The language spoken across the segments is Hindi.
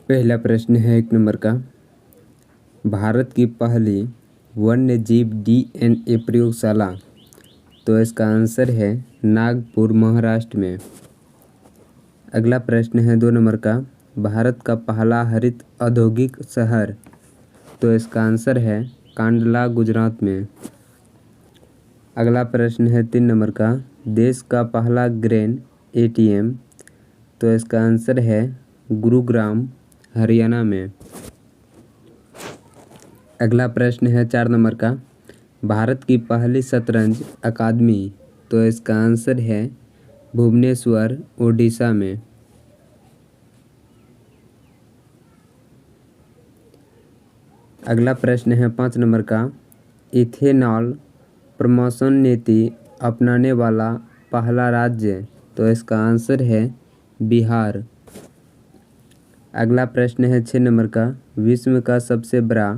पहला प्रश्न है 1 नंबर का। भारत की पहली वन्य जीव DNA प्रयोगशाला, तो इसका आंसर है नागपुर, महाराष्ट्र में। अगला प्रश्न है 2 नंबर का। भारत का पहला हरित औद्योगिक शहर, तो इसका आंसर है कांडला, गुजरात में। अगला प्रश्न है 3 नंबर का। देश का पहला ग्रेन ATM, तो इसका आंसर है गुरुग्राम, हरियाणा में। अगला प्रश्न है 4 नंबर का। भारत की पहली शतरंज अकादमी, तो इसका आंसर है भुवनेश्वर, ओडिशा में। अगला प्रश्न है 5 नंबर का। इथेनॉल प्रमोशन नीति अपनाने वाला पहला राज्य, तो इसका आंसर है बिहार। अगला प्रश्न है 6 नंबर का। विश्व का सबसे बड़ा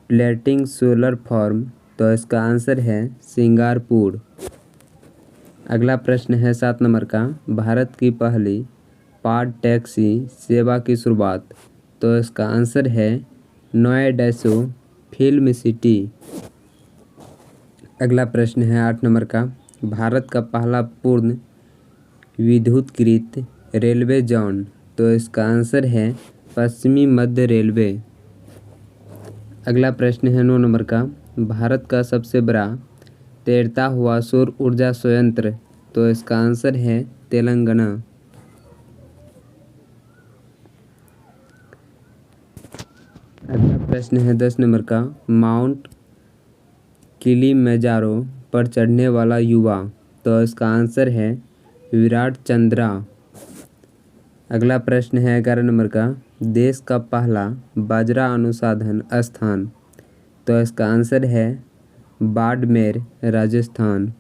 फ्लोटिंग सोलर फार्म, तो इसका आंसर है सिंगापुर। अगला प्रश्न है 7 नंबर का। भारत की पहली पाड टैक्सी सेवा की शुरुआत, तो इसका आंसर है नोएडा फिल्म सिटी। अगला प्रश्न है 8 नंबर का। भारत का पहला पूर्ण विद्युतीकृत रेलवे जोन, तो इसका आंसर है पश्चिमी मध्य रेलवे। अगला प्रश्न है 9 नंबर का। भारत का सबसे बड़ा तैरता हुआ सौर ऊर्जा संयंत्र, तो इसका आंसर है तेलंगाना। अगला प्रश्न है 10 नंबर का। माउंट किलिमंजारो पर चढ़ने वाला युवा, तो इसका आंसर है विराट चंद्रा। अगला प्रश्न है 11 नंबर का। देश का पहला बाजरा अनुसंधान स्थान, तो इसका आंसर है बाड़मेर, राजस्थान।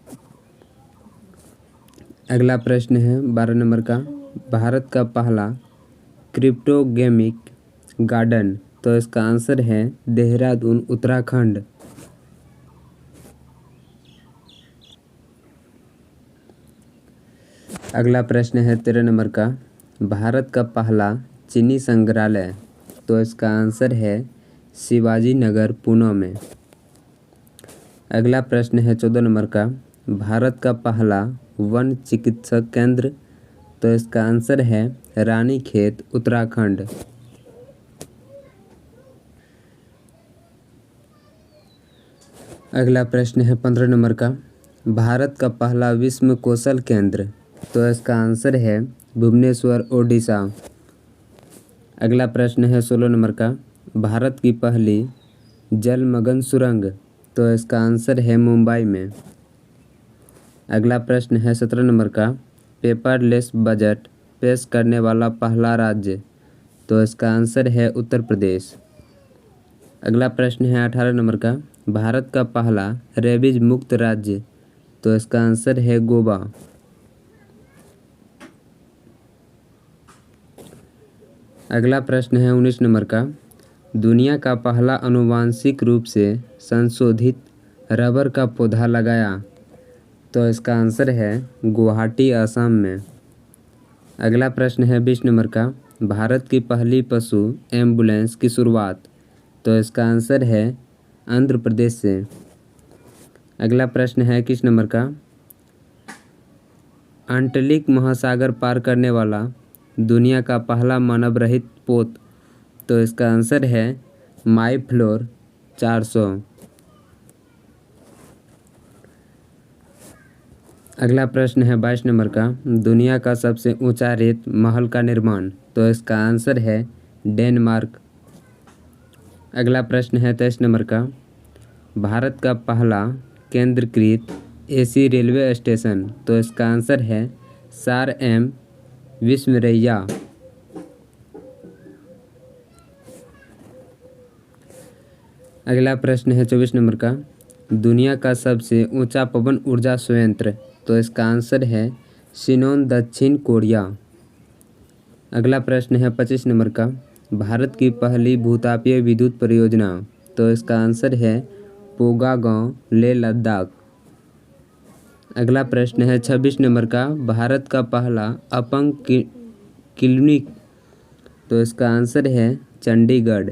अगला प्रश्न है 12 नंबर का। भारत का पहला क्रिप्टोगेमिक गार्डन, तो इसका आंसर है देहरादून, उत्तराखंड। अगला प्रश्न है 13 नंबर का। भारत का पहला चीनी संग्रहालय, तो इसका आंसर है शिवाजी नगर, पुणे में। अगला प्रश्न है 14 नंबर का। भारत का पहला वन चिकित्सक केंद्र, तो इसका आंसर है रानीखेत, उत्तराखंड। अगला प्रश्न है 15 नंबर का। भारत का पहला विश्व कौशल केंद्र, तो इसका आंसर है भुवनेश्वर, ओडिशा। अगला प्रश्न है 16 नंबर का। भारत की पहली जलमग्न सुरंग, तो इसका आंसर है मुंबई में। अगला प्रश्न है 17 नंबर का। पेपरलेस बजट पेश करने वाला पहला राज्य, तो इसका आंसर है उत्तर प्रदेश। अगला प्रश्न है 18 नंबर का। भारत का पहला रेबीज मुक्त राज्य, तो इसका आंसर है गोवा। अगला प्रश्न है 19 नंबर का। दुनिया का पहला आनुवांशिक रूप से संशोधित रबर का पौधा लगाया, तो इसका आंसर है गुवाहाटी, असम में। अगला प्रश्न है 20 नंबर का। भारत की पहली पशु एम्बुलेंस की शुरुआत, तो इसका आंसर है आंध्र प्रदेश से। अगला प्रश्न है 21 नंबर का। अंटार्कटिक महासागर पार करने वाला दुनिया का पहला मानव रहित पोत, तो इसका आंसर है माईफ्लोर 400। अगला प्रश्न है 22 नंबर का। दुनिया का सबसे ऊंचा रेत महल का निर्माण, तो इसका आंसर है डेनमार्क। अगला प्रश्न है 23 नंबर का। भारत का पहला केंद्रीकृत AC रेलवे स्टेशन, तो इसका आंसर है सार विस्मरैया। अगला प्रश्न है 24 नंबर का। दुनिया का सबसे ऊंचा पवन ऊर्जा संयंत्र, तो इसका आंसर है शिनोन, दक्षिण कोरिया। अगला प्रश्न है 25 नंबर का। भारत की पहली भूतापीय विद्युत परियोजना, तो इसका आंसर है पोगा गांव, लेह लद्दाख। अगला प्रश्न है 26 नंबर का। भारत का पहला अपंग क्लिनिक, तो इसका आंसर है चंडीगढ़।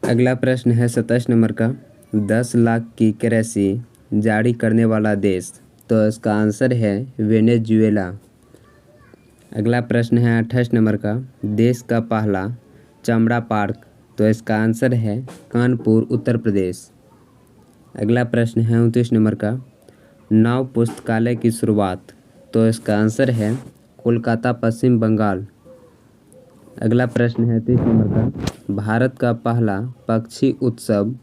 अगला प्रश्न है 27 नंबर का, 10 लाख की करेंसी जारी करने वाला देश, तो इसका आंसर है वेनेजुएला। अगला प्रश्न है 28 नंबर का, देश का पहला चमड़ा पार्क, तो इसका आंसर है कानपुर उत्तर प्रदेश। अगला प्रश्न है 29 नंबर का, नव पुस्तकालय की शुरुआत, तो इसका आंसर है कोलकाता पश्चिम बंगाल। अगला प्रश्न है 30 नंबर का, भारत का पहला पक्षी उत्सव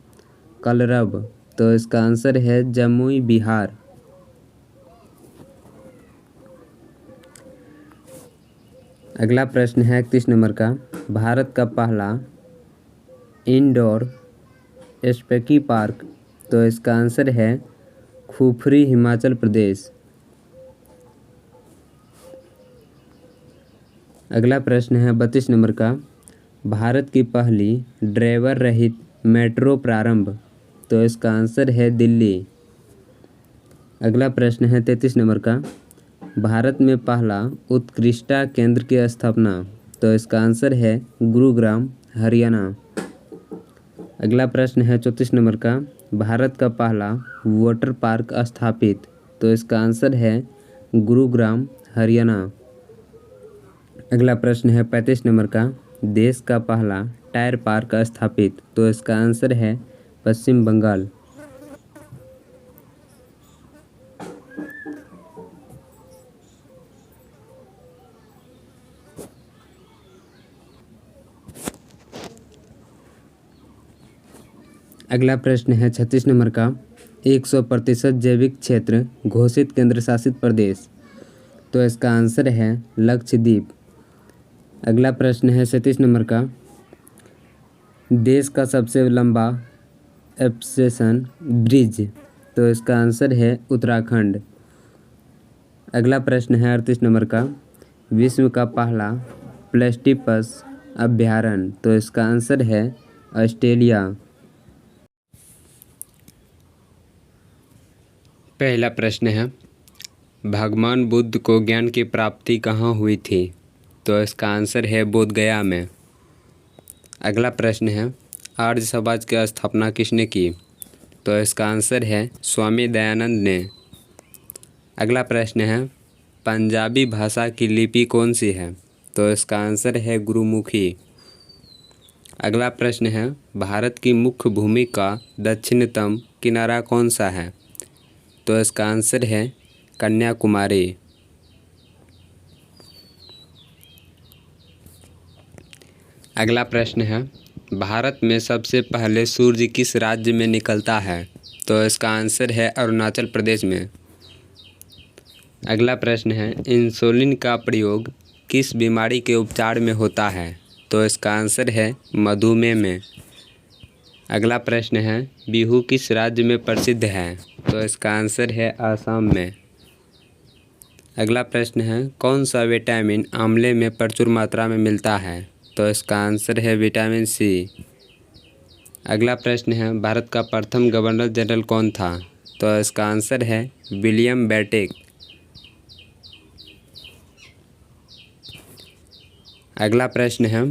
कलरव, तो इसका आंसर है जमुई बिहार। अगला प्रश्न है 31 नंबर का, भारत का पहला इंडोर स्पेकी पार्क, तो इसका आंसर है खुफरी हिमाचल प्रदेश। अगला प्रश्न है 32 नंबर का, भारत की पहली ड्राइवर रहित मेट्रो प्रारंभ, तो इसका आंसर है दिल्ली। अगला प्रश्न है 33 नंबर का, भारत में पहला उत्कृष्टता केंद्र की स्थापना, तो इसका आंसर है गुरुग्राम हरियाणा। अगला प्रश्न है 34 नंबर का, भारत का पहला वाटर पार्क स्थापित, तो इसका आंसर है गुरुग्राम हरियाणा। अगला प्रश्न है 35 नंबर का, देश का पहला टायर पार्क स्थापित, तो इसका आंसर है पश्चिम बंगाल। अगला प्रश्न है 36 नंबर का, 100% जैविक क्षेत्र घोषित केंद्र शासित प्रदेश, तो इसका आंसर है लक्षद्वीप। अगला प्रश्न है 37 नंबर का, देश का सबसे लंबा एप्सेशन ब्रिज, तो इसका आंसर है उत्तराखंड। अगला प्रश्न है 38 नंबर का, विश्व का पहला प्लेस्टिपस अभयारण्य, तो इसका आंसर है ऑस्ट्रेलिया। पहला प्रश्न है, भगवान बुद्ध को ज्ञान की प्राप्ति कहाँ हुई थी, तो इसका आंसर है बोध गया में। अगला प्रश्न है, आर्य समाज की स्थापना किसने की, तो इसका आंसर है स्वामी दयानंद ने। अगला प्रश्न है, पंजाबी भाषा की लिपि कौन सी है, तो इसका आंसर है गुरुमुखी। अगला प्रश्न है, भारत की मुख्य भूमि का दक्षिणतम किनारा कौन सा है, तो इसका आंसर है कन्याकुमारी। अगला प्रश्न है, भारत में सबसे पहले सूर्य किस राज्य में निकलता है, तो इसका आंसर है अरुणाचल प्रदेश में। अगला प्रश्न है, इंसुलिन का प्रयोग किस बीमारी के उपचार में होता है, तो इसका आंसर है मधुमेह में। अगला प्रश्न है, बिहू किस राज्य में प्रसिद्ध है, तो इसका आंसर है आसाम में। अगला प्रश्न है, कौन सा विटामिन आंवले में प्रचुर मात्रा में मिलता है, तो इसका आंसर है विटामिन सी। अगला प्रश्न है, भारत का प्रथम गवर्नर जनरल कौन था, तो इसका आंसर है विलियम बेंटिक। अगला प्रश्न है,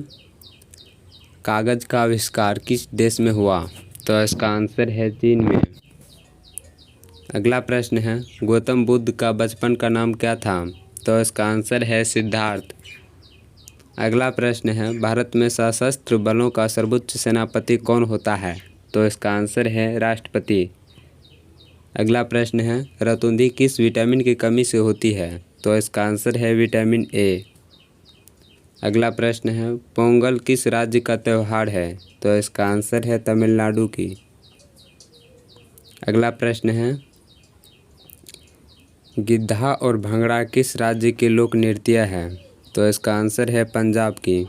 कागज का आविष्कार किस देश में हुआ, तो इसका आंसर है चीन में। अगला प्रश्न है, गौतम बुद्ध का बचपन का नाम क्या था, तो इसका आंसर है सिद्धार्थ। अगला प्रश्न है, भारत में सशस्त्र बलों का सर्वोच्च सेनापति कौन होता है, तो इसका आंसर है राष्ट्रपति। अगला प्रश्न है, रतौंधी किस विटामिन की कमी से होती है, तो इसका आंसर है विटामिन ए। अगला प्रश्न है, पोंगल किस राज्य का त्यौहार है, तो इसका आंसर है तमिलनाडु की। अगला प्रश्न है, गिद्धा और भंगड़ा किस राज्य के लोक नृत्य है, तो इसका आंसर है पंजाब की।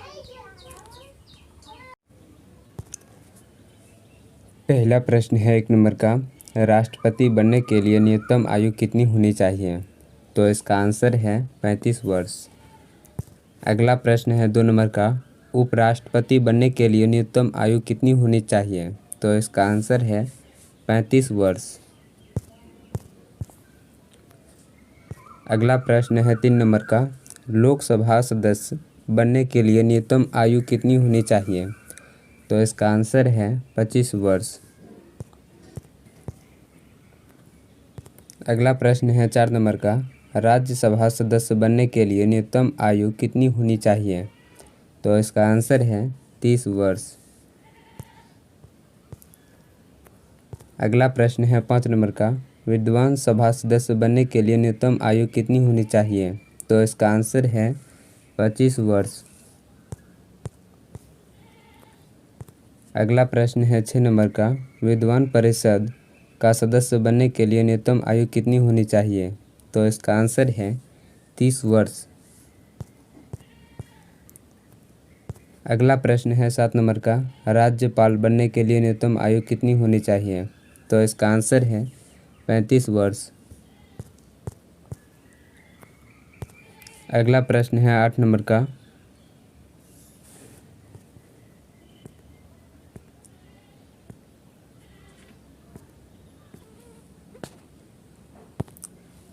पहला प्रश्न है 1 नंबर का, राष्ट्रपति बनने के लिए न्यूनतम आयु कितनी होनी चाहिए, तो इसका आंसर है 35 वर्ष। अगला प्रश्न है 2 नंबर का, उपराष्ट्रपति बनने के लिए न्यूनतम आयु कितनी होनी चाहिए, तो इसका आंसर है 35 वर्ष। अगला प्रश्न है 3 नंबर का, लोकसभा सदस्य बनने के लिए न्यूनतम आयु कितनी होनी चाहिए? तो इसका आंसर है 25 वर्ष। अगला प्रश्न है 4 नंबर का, राज्यसभा सदस्य बनने के लिए न्यूनतम आयु कितनी होनी चाहिए? तो इसका आंसर है 30 वर्ष। अगला प्रश्न है 5 नंबर का, विद्वान सभा सदस्य बनने के लिए न्यूनतम आयु कितनी होनी चाहिए? तो इसका आंसर है 25 वर्ष। अगला प्रश्न है 6 नंबर का, विद्वान परिषद का सदस्य बनने के लिए न्यूनतम आयु कितनी होनी चाहिए? तो इसका आंसर है 30 वर्ष। अगला प्रश्न है 7 नंबर का, राज्यपाल बनने के लिए न्यूनतम आयु कितनी होनी चाहिए? तो इसका आंसर है 35 वर्ष। अगला प्रश्न है 8 नंबर का,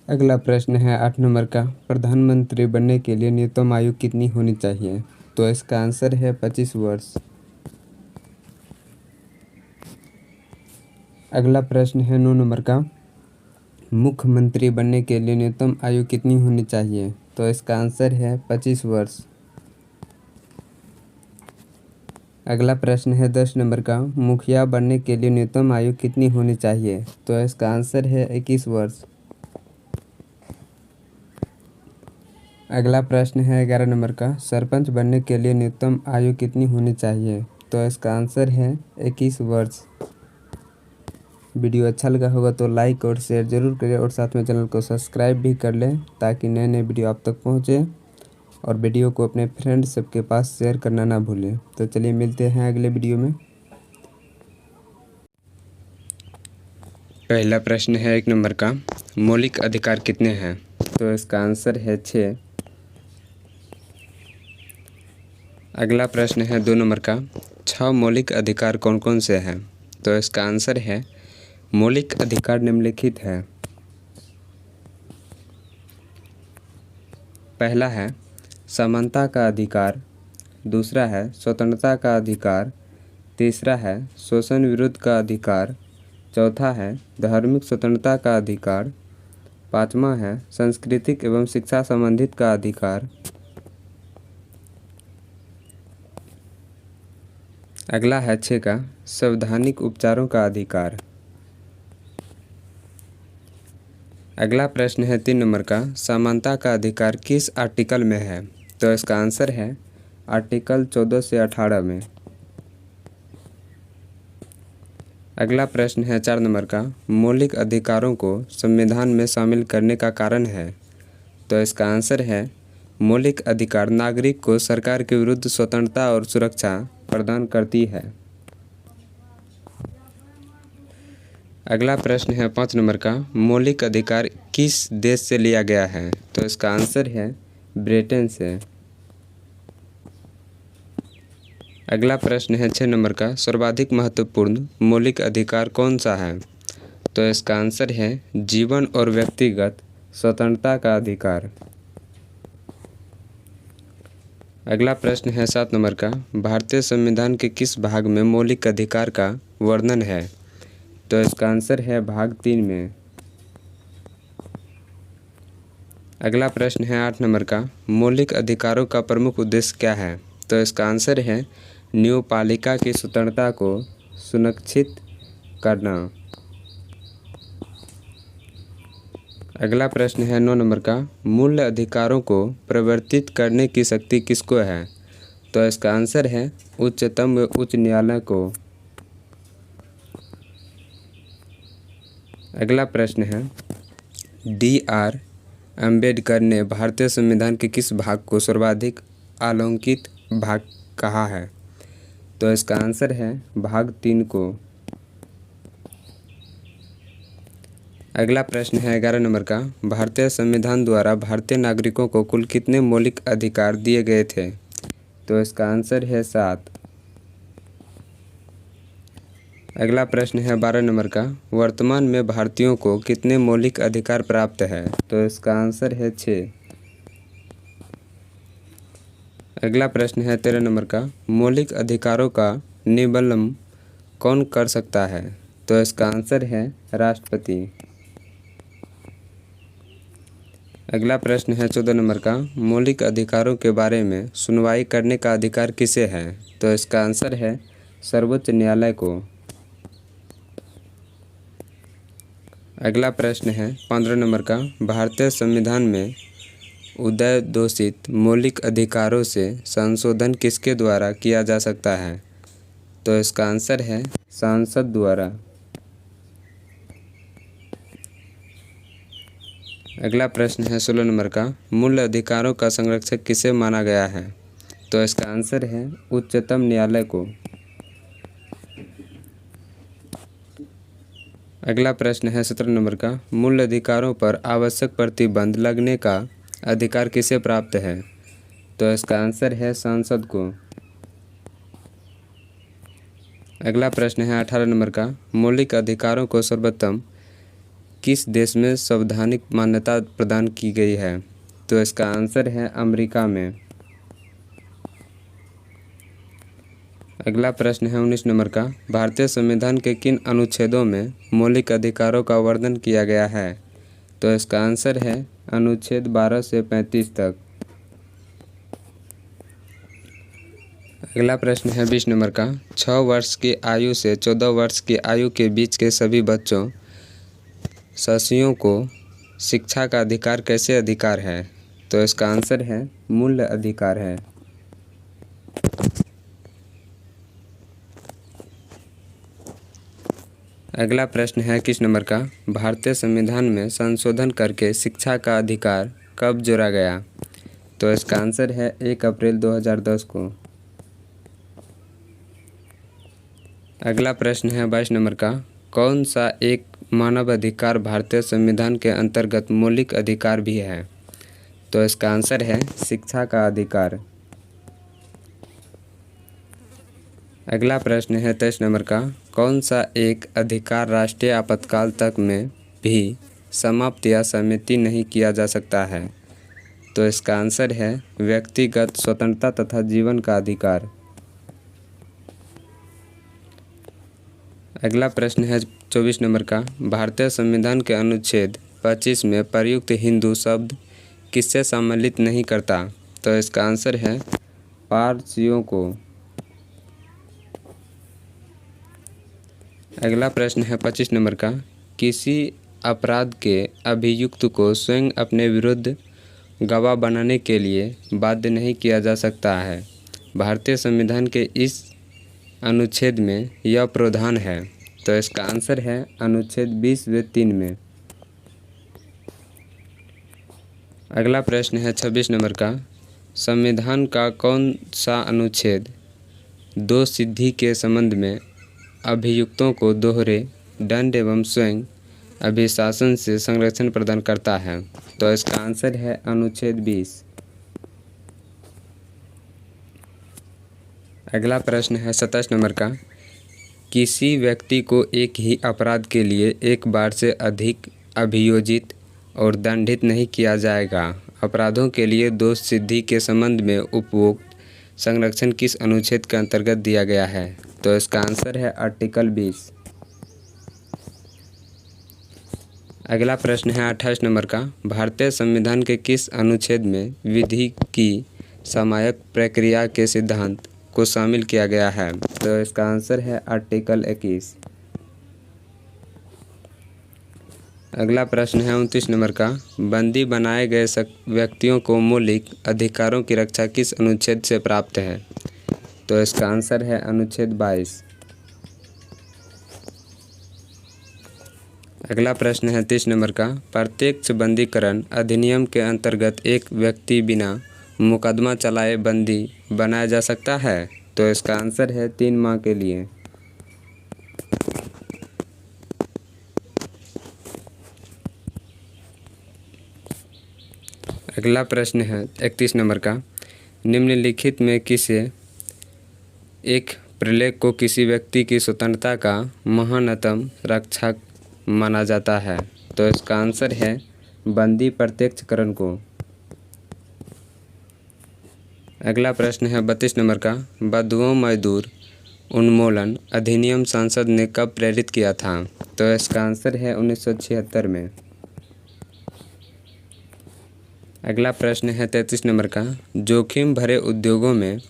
अगला प्रश्न है 8 नंबर का, प्रधानमंत्री बनने के लिए न्यूनतम आयु कितनी होनी चाहिए? तो इसका आंसर है 25 वर्ष। अगला प्रश्न है 9 नंबर का, मुख्यमंत्री बनने के लिए न्यूनतम आयु कितनी होनी चाहिए? तो इसका आंसर है 25 वर्ष। अगला प्रश्न है 10 नंबर का, मुखिया बनने के लिए न्यूनतम आयु कितनी होनी चाहिए? तो इसका आंसर है 21 वर्ष। अगला प्रश्न है 11 नंबर का, सरपंच बनने के लिए न्यूनतम आयु कितनी होनी चाहिए? तो इसका आंसर है 21 वर्ष। वीडियो अच्छा लगा होगा तो लाइक और शेयर ज़रूर करें और साथ में चैनल को सब्सक्राइब भी कर लें ताकि नए नए वीडियो आप तक पहुँचे, और वीडियो को अपने फ्रेंड सबके पास शेयर करना ना भूलें। तो चलिए मिलते हैं अगले वीडियो में। पहला प्रश्न है 1 नंबर का, मौलिक अधिकार कितने हैं? तो इसका आंसर है 6। अगला प्रश्न है 2 नंबर का, 6 मौलिक अधिकार कौन कौन से हैं? तो इसका आंसर है मौलिक अधिकार निम्नलिखित है। पहला है समानता का अधिकार, दूसरा है स्वतंत्रता का अधिकार, तीसरा है शोषण विरुद्ध का अधिकार, चौथा है धार्मिक स्वतंत्रता का अधिकार, पांचवा है सांस्कृतिक एवं शिक्षा संबंधित का अधिकार। अगला है 6 का संवैधानिक उपचारों का अधिकार। अगला प्रश्न है 3 नंबर का, समानता का अधिकार किस आर्टिकल में है? तो इसका आंसर है आर्टिकल 14 से 18 में। अगला प्रश्न है 4 नंबर का, मौलिक अधिकारों को संविधान में शामिल करने का कारण है? तो इसका आंसर है मौलिक अधिकार नागरिक को सरकार के विरुद्ध स्वतंत्रता और सुरक्षा प्रदान करती है। अगला प्रश्न है 5 नंबर का, मौलिक अधिकार किस देश से लिया गया है? तो इसका आंसर है ब्रिटेन से। अगला प्रश्न है 6 नंबर का, सर्वाधिक महत्वपूर्ण मौलिक अधिकार कौन सा है? तो इसका आंसर है जीवन और व्यक्तिगत स्वतंत्रता का अधिकार। अगला प्रश्न है 7 नंबर का, भारतीय संविधान के किस भाग में मौलिक अधिकार का वर्णन है? तो इसका आंसर है भाग 3 में। अगला प्रश्न है 8 नंबर का, मौलिक अधिकारों का प्रमुख उद्देश्य क्या है? तो इसका आंसर है न्यायपालिका की स्वतंत्रता को सुनिश्चित करना। अगला प्रश्न है 9 नंबर का, मूल अधिकारों को परिवर्तित करने की शक्ति किसको है? तो इसका आंसर है उच्चतम व उच्च न्यायालय को। अगला प्रश्न है, D.R. अम्बेडकर ने भारतीय संविधान के किस भाग को सर्वाधिक आलंकित भाग कहा है? तो इसका आंसर है भाग 3 को। अगला प्रश्न है 11 नंबर का, भारतीय संविधान द्वारा भारतीय नागरिकों को कुल कितने मौलिक अधिकार दिए गए थे? तो इसका आंसर है 7। अगला प्रश्न है 12 नंबर का, वर्तमान में भारतीयों को कितने मौलिक अधिकार प्राप्त है? तो इसका आंसर है 6। अगला प्रश्न है 13 नंबर का, मौलिक अधिकारों का निबंधन कौन कर सकता है? तो इसका आंसर है राष्ट्रपति। अगला प्रश्न है 14 नंबर का, मौलिक अधिकारों के बारे में सुनवाई करने का अधिकार किसे है? तो इसका आंसर है सर्वोच्च न्यायालय को। अगला प्रश्न है 15 नंबर का, भारतीय संविधान में उद्घोषित मौलिक अधिकारों से संशोधन किसके द्वारा किया जा सकता है? तो इसका आंसर है संसद द्वारा। अगला प्रश्न है 16 नंबर का, मूल अधिकारों का संरक्षक किसे माना गया है? तो इसका आंसर है उच्चतम न्यायालय को। अगला प्रश्न है 17 नंबर का, मूल अधिकारों पर आवश्यक प्रतिबंध लगने का अधिकार किसे प्राप्त है? तो इसका आंसर है संसद को। अगला प्रश्न है 18 नंबर का, मौलिक अधिकारों को सर्वोत्तम किस देश में संवैधानिक मान्यता प्रदान की गई है? तो इसका आंसर है अमेरिका में। अगला प्रश्न है 19 नंबर का, भारतीय संविधान के किन अनुच्छेदों में मौलिक अधिकारों का वर्णन किया गया है? तो इसका आंसर है अनुच्छेद 12 से 35 तक। अगला प्रश्न है 20 नंबर का, 6 वर्ष की आयु से 14 वर्ष की आयु के बीच के सभी बच्चों शिशुओं को शिक्षा का अधिकार कैसे अधिकार है? तो इसका आंसर है मूल अधिकार है। अगला प्रश्न है 21 नंबर का, भारतीय संविधान में संशोधन करके शिक्षा का अधिकार कब जोड़ा गया? तो इसका आंसर है 1 अप्रैल 2010 को। अगला प्रश्न है 22 नंबर का, कौन सा एक मानव अधिकार भारतीय संविधान के अंतर्गत मौलिक अधिकार भी है? तो इसका आंसर है शिक्षा का अधिकार। अगला प्रश्न है 23 नंबर का, कौन सा एक अधिकार राष्ट्रीय आपातकाल तक में भी समाप्त या सीमित नहीं किया जा सकता है? तो इसका आंसर है व्यक्तिगत स्वतंत्रता तथा जीवन का अधिकार। अगला प्रश्न है 24 नंबर का, भारतीय संविधान के अनुच्छेद 25 में प्रयुक्त हिंदू शब्द किससे सम्मिलित नहीं करता? तो इसका आंसर है पारसियों को। अगला प्रश्न है 25 नंबर का, किसी अपराध के अभियुक्त को स्वयं अपने विरुद्ध गवाह बनाने के लिए बाध्य नहीं किया जा सकता है। भारतीय संविधान के इस अनुच्छेद में यह प्रावधान है। तो इसका आंसर है अनुच्छेद 20(3) में। अगला प्रश्न है 26 नंबर का, संविधान का कौन सा अनुच्छेद दो सिद्धि के संबंध में अभियुक्तों को दोहरे दंड एवं स्वयं अभिशासन से संरक्षण प्रदान करता है? तो इसका आंसर है अनुच्छेद 20। अगला प्रश्न है 27 नंबर का, किसी व्यक्ति को एक ही अपराध के लिए एक बार से अधिक अभियोजित और दंडित नहीं किया जाएगा। अपराधों के लिए दोष सिद्धि के संबंध में उपयुक्त संरक्षण किस अनुच्छेद के अंतर्गत दिया गया है? तो इसका आंसर है आर्टिकल 20। अगला प्रश्न है 28 नंबर का, भारतीय संविधान के किस अनुच्छेद में विधि की समायक प्रक्रिया के सिद्धांत को शामिल किया गया है? तो इसका आंसर है आर्टिकल 21। अगला प्रश्न है 29 नंबर का, बंदी बनाए गए व्यक्तियों को मौलिक अधिकारों की रक्षा किस अनुच्छेद से प्राप्त है? तो इसका आंसर है अनुच्छेद 22। अगला प्रश्न है 30 नंबर का, प्रत्यक्ष बंदीकरण अधिनियम के अंतर्गत एक व्यक्ति बिना मुकदमा चलाए बंदी बनाया जा सकता है? तो इसका आंसर है 3 माह के लिए। अगला प्रश्न है 31 नंबर का, निम्नलिखित में किसे एक प्रलेख को किसी व्यक्ति की स्वतंत्रता का महानतम रक्षक माना जाता है? तो इसका आंसर है बंदी प्रत्यक्षकरण को। अगला प्रश्न है 32 नंबर का, बंधुआ मजदूर उन्मूलन अधिनियम संसद ने कब प्रेरित किया था? तो इसका आंसर है 1976 में। अगला प्रश्न है 33 नंबर का, जोखिम भरे उद्योगों में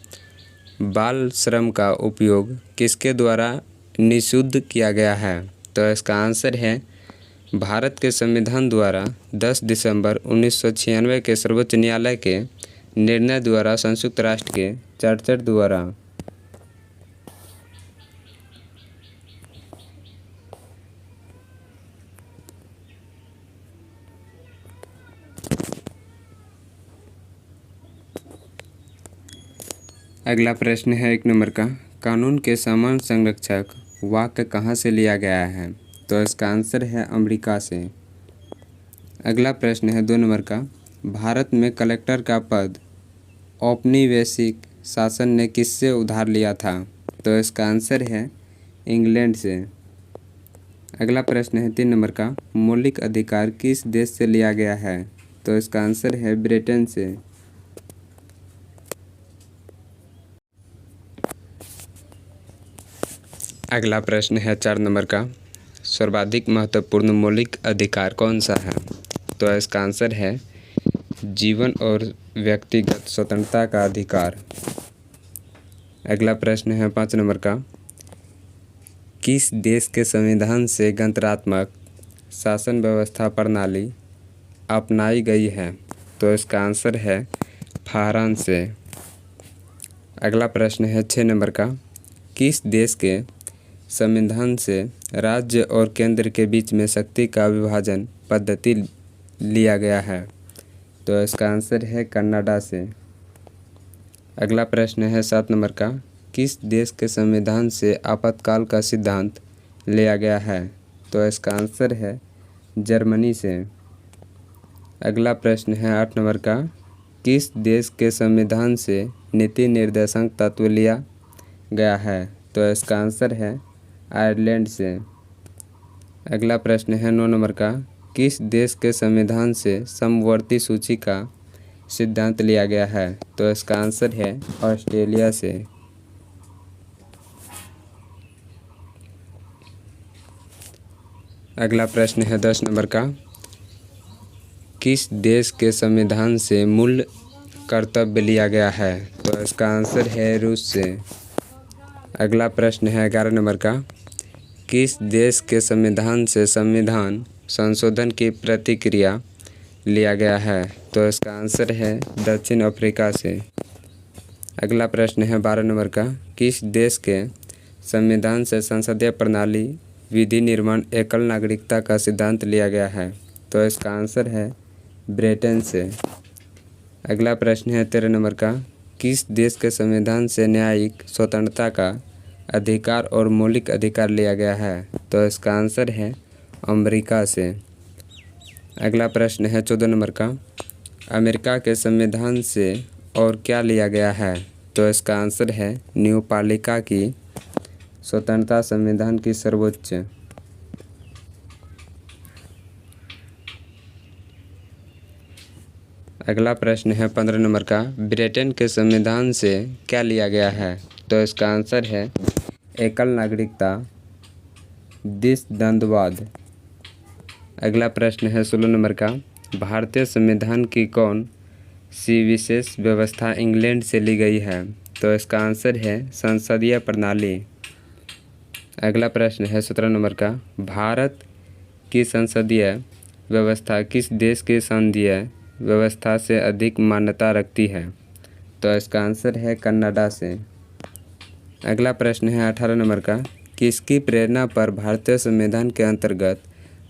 बाल श्रम का उपयोग किसके द्वारा निषिद्ध किया गया है? तो इसका आंसर है भारत के संविधान द्वारा 10 दिसंबर 1996 के सर्वोच्च न्यायालय के निर्णय द्वारा संयुक्त राष्ट्र के चार्टर द्वारा। अगला प्रश्न है 1 नंबर का, कानून के समान संरक्षक वाक्य कहाँ से लिया गया है? तो इसका आंसर है अमेरिका से। अगला प्रश्न है 2 नंबर का, भारत में कलेक्टर का पद औपनिवेशिक शासन ने किससे उधार लिया था? तो इसका आंसर है इंग्लैंड से। अगला प्रश्न है 3 नंबर का, मौलिक अधिकार किस देश से लिया गया है? तो इसका आंसर है ब्रिटेन से। अगला प्रश्न है 4 नंबर का, सर्वाधिक महत्वपूर्ण मौलिक अधिकार कौन सा है? तो इसका आंसर है जीवन और व्यक्तिगत स्वतंत्रता का अधिकार। अगला प्रश्न है 5 नंबर का, किस देश के संविधान से गणतंत्रात्मक शासन व्यवस्था प्रणाली अपनाई गई है? तो इसका आंसर है फ्रांस से। अगला प्रश्न है 6 नंबर का, किस देश के संविधान से राज्य और केंद्र के बीच में शक्ति का विभाजन पद्धति लिया गया है? तो इसका आंसर है कनाडा से। अगला प्रश्न है 7 नंबर का, किस देश के संविधान से आपातकाल का सिद्धांत लिया गया है? तो इसका आंसर है जर्मनी से। अगला प्रश्न है 8 नंबर का, किस देश के संविधान से नीति निर्देशक तत्व लिया गया है? तो इसका आंसर है आयरलैंड से। अगला प्रश्न है 9 नंबर का, किस देश के संविधान से समवर्ती सूची का सिद्धांत लिया गया है? तो इसका आंसर है ऑस्ट्रेलिया से। अगला प्रश्न है 10 नंबर का, किस देश के संविधान से मूल कर्तव्य लिया गया है? तो इसका आंसर है रूस से। अगला प्रश्न है 11 नंबर का, किस देश के संविधान से संविधान संशोधन की प्रतिक्रिया लिया गया है? तो इसका आंसर है दक्षिण अफ्रीका से। अगला प्रश्न है 12 नंबर का, किस देश के संविधान से संसदीय प्रणाली विधि निर्माण एकल नागरिकता का सिद्धांत लिया गया है? तो इसका आंसर है ब्रिटेन से। अगला प्रश्न है 13 नंबर का, किस देश के संविधान से न्यायिक स्वतंत्रता का अधिकार और मौलिक अधिकार लिया गया है? तो इसका आंसर है अमेरिका से। अगला प्रश्न है 14 नंबर का, अमेरिका के संविधान से और क्या लिया गया है? तो इसका आंसर है न्यायपालिका की स्वतंत्रता संविधान की सर्वोच्च। अगला प्रश्न है 15 नंबर का, ब्रिटेन के संविधान से क्या लिया गया है? तो इसका आंसर है एकल नागरिकता द्विसंदर्भवाद। अगला प्रश्न है 16 नंबर का, भारतीय संविधान की कौन सी विशेष व्यवस्था इंग्लैंड से ली गई है? तो इसका आंसर है संसदीय प्रणाली। अगला प्रश्न है 17 नंबर का, भारत की संसदीय व्यवस्था किस देश की संसदीय व्यवस्था से अधिक मान्यता रखती है? तो इसका आंसर है कनाडा से। अगला प्रश्न है 18 नंबर का, किसकी प्रेरणा पर भारतीय संविधान के अंतर्गत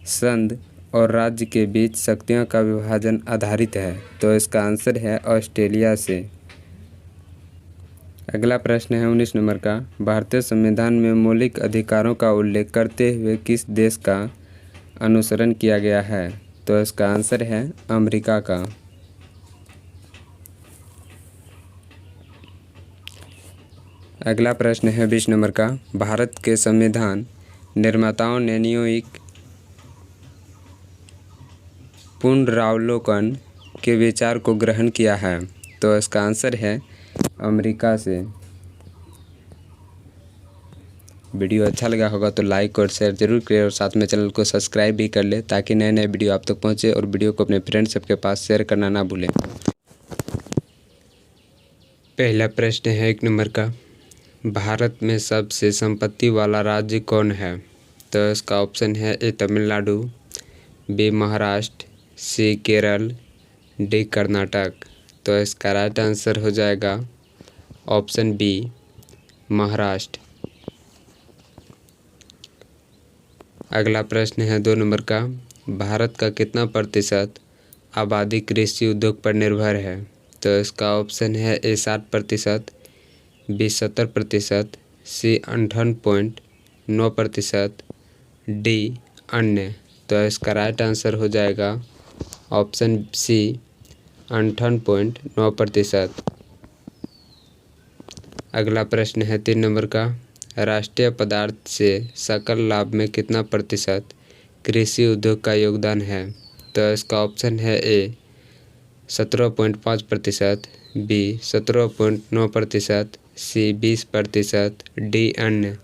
संघ और राज्य के बीच शक्तियों का विभाजन आधारित है? तो इसका आंसर है ऑस्ट्रेलिया से। अगला प्रश्न है 19 नंबर का, भारतीय संविधान में मौलिक अधिकारों का उल्लेख करते हुए किस देश का अनुसरण किया गया है? तो इसका आंसर है अमेरिका का। अगला प्रश्न है 20 नंबर का, भारत के संविधान निर्माताओं ने न्यायिक पुनरावलोकन के विचार को ग्रहण किया है? तो इसका आंसर है अमेरिका से। वीडियो अच्छा लगा होगा तो लाइक और शेयर जरूर करें और साथ में चैनल को सब्सक्राइब भी कर ले ताकि नए नए वीडियो आप तक पहुंचे और वीडियो को अपने फ्रेंड्स सबके पास शेयर करना ना भूलें। पहला प्रश्न है 1 नंबर का, भारत में सबसे संपत्ति वाला राज्य कौन है? तो इसका ऑप्शन है ए तमिलनाडु, बी महाराष्ट्र, सी केरल, डी कर्नाटक। तो इसका राइट आंसर हो जाएगा ऑप्शन बी महाराष्ट्र। अगला प्रश्न है 2 नंबर का, भारत का कितना प्रतिशत आबादी कृषि उद्योग पर निर्भर है? तो इसका ऑप्शन है ए 60%, बी 70%, सी 58.9%, डी अन्य। तो इसका राइट आंसर हो जाएगा ऑप्शन सी 58.9%। अगला प्रश्न है 3 नंबर का, राष्ट्रीय पदार्थ से सकल लाभ में कितना प्रतिशत कृषि उद्योग का योगदान है? तो इसका ऑप्शन है ए 17.5%, बी 17.9%, सी 20%, डी अन्य।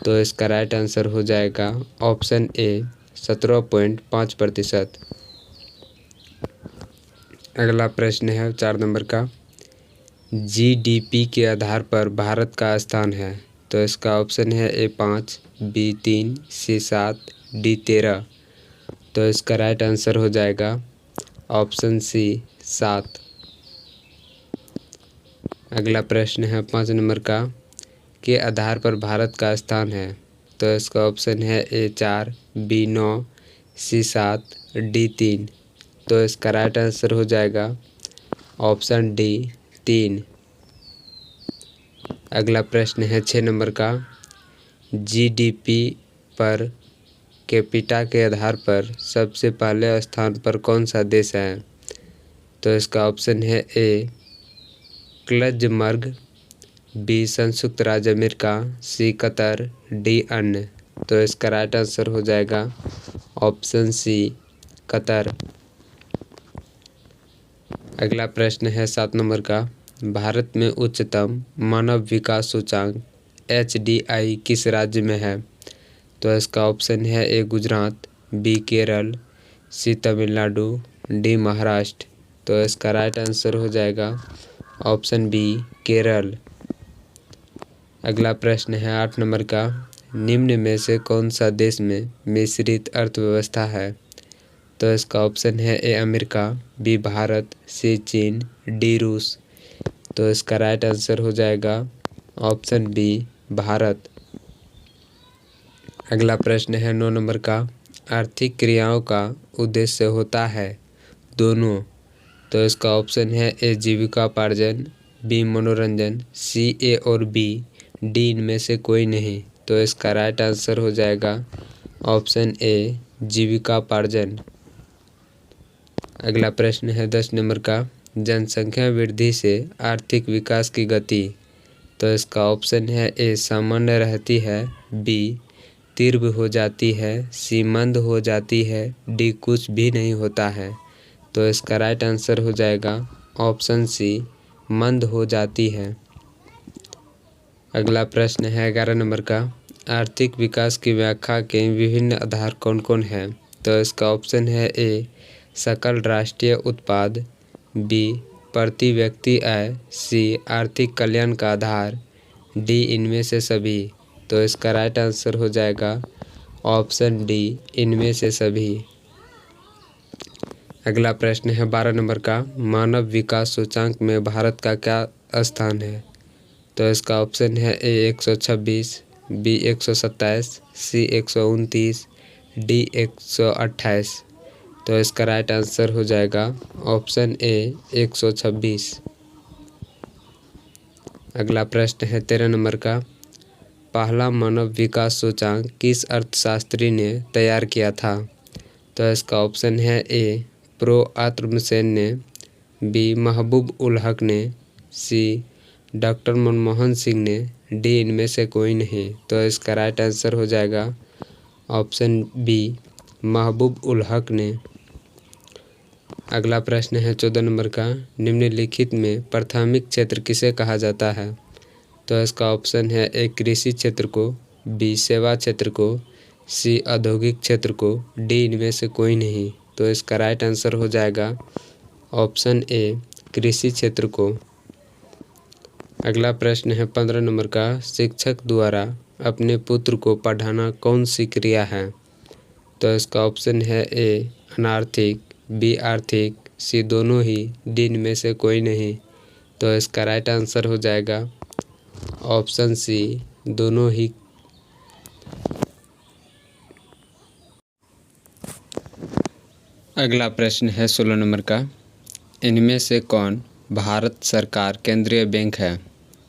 तो इसका राइट आंसर हो जाएगा ऑप्शन ए 17.5%। अगला प्रश्न है 4 नंबर का, जीडीपी के आधार पर भारत का स्थान है? तो इसका ऑप्शन है ए 5, बी 3, सी 7, डी 13। तो इसका राइट आंसर हो जाएगा ऑप्शन सी 7। अगला प्रश्न है 5 नंबर का, के आधार पर भारत का स्थान है? तो इसका ऑप्शन है ए 4, बी 9, सी 7, डी 3। तो इसका राइट आंसर हो जाएगा ऑप्शन डी 3। अगला प्रश्न है 6 नंबर का, जीडीपी पर कैपिटा के आधार पर सबसे पहले स्थान पर कौन सा देश है? तो इसका ऑप्शन है ए लग्जमबर्ग, बी संयुक्त राज्य अमेरिका, सी कतर, डी अन्य। तो इसका राइट आंसर हो जाएगा ऑप्शन सी कतर। अगला प्रश्न है 7 नंबर का, भारत में उच्चतम मानव विकास सूचकांक HDI किस राज्य में है? तो इसका ऑप्शन है ए गुजरात, बी केरल, सी तमिलनाडु, डी महाराष्ट्र। तो इसका राइट आंसर हो जाएगा ऑप्शन बी केरल। अगला प्रश्न है 8 नंबर का, निम्न में से कौन सा देश में मिश्रित अर्थव्यवस्था है? तो इसका ऑप्शन है ए अमेरिका, बी भारत, सी चीन, डी रूस। तो इसका राइट आंसर हो जाएगा ऑप्शन बी भारत। अगला प्रश्न है 9 नंबर का, आर्थिक क्रियाओं का उद्देश्य होता है दोनों। तो इसका ऑप्शन है ए जीविकापार्जन, बी मनोरंजन, सी ए और बी, डी इनमें से कोई नहीं। तो इसका राइट आंसर हो जाएगा ऑप्शन ए जीविकापार्जन। अगला प्रश्न है 10 नंबर का, जनसंख्या वृद्धि से आर्थिक विकास की गति। तो इसका ऑप्शन है ए सामान्य रहती है, बी तीव्र हो जाती है, सी मंद हो जाती है, डी कुछ भी नहीं होता है। तो इसका राइट आंसर हो जाएगा ऑप्शन सी मंद हो जाती है। अगला प्रश्न है 11 नंबर का, आर्थिक विकास की व्याख्या के विभिन्न आधार कौन कौन हैं? तो इसका ऑप्शन है ए सकल राष्ट्रीय उत्पाद, बी प्रति व्यक्ति आय, सी आर्थिक कल्याण का आधार, डी इनमें से सभी। तो इसका राइट आंसर हो जाएगा ऑप्शन डी इनमें से सभी। अगला प्रश्न है 12 नंबर का, मानव विकास सूचकांक में भारत का क्या स्थान है? तो इसका ऑप्शन है ए 126, बी 127, सी 129, डी 128। तो इसका राइट आंसर हो जाएगा ऑप्शन ए 126। अगला प्रश्न है 13 नंबर का, पहला मानव विकास सूचकांक किस अर्थशास्त्री ने तैयार किया था? तो इसका ऑप्शन है ए प्रो आत्मसेन ने, बी महबूब उल हक ने, सी डॉक्टर मनमोहन सिंह ने, डी इनमें से कोई नहीं। तो इसका राइट आंसर हो जाएगा ऑप्शन बी, महबूब उल हक ने। अगला प्रश्न है 14 नंबर का, निम्नलिखित में प्राथमिक क्षेत्र किसे कहा जाता है? तो इसका ऑप्शन है ए कृषि क्षेत्र को, बी सेवा क्षेत्र को, सी औद्योगिक क्षेत्र को, डी इनमें से कोई नहीं। तो इसका राइट आंसर हो जाएगा ऑप्शन ए, कृषि क्षेत्र को। अगला प्रश्न है 15 नंबर का, शिक्षक द्वारा अपने पुत्र को पढ़ाना कौन सी क्रिया है? तो इसका ऑप्शन है ए अनार्थिक, बी आर्थिक, सी दोनों ही, डी इनमें से कोई नहीं। तो इसका राइट आंसर हो जाएगा ऑप्शन सी, दोनों ही। अगला प्रश्न है 16 नंबर का, इनमें से कौन भारत सरकार केंद्रीय बैंक है?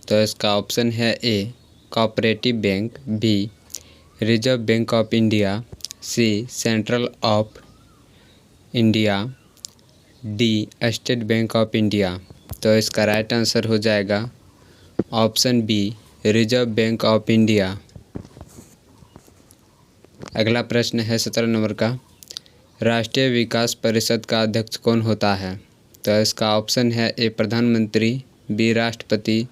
तो इसका ऑप्शन है A cooperative bank, B Reserve Bank of India, C Central of India, D State Bank of India. तो इसका राइट आंसर हो जाएगा option B, Reserve Bank of India. अगला प्रश्न है 17 नंबर का, राष्ट्रीय विकास परिषद का अध्यक्ष कौन होता है? तो इसका ऑप्शन है ए प्रधानमंत्री, बी राष्ट्रपति,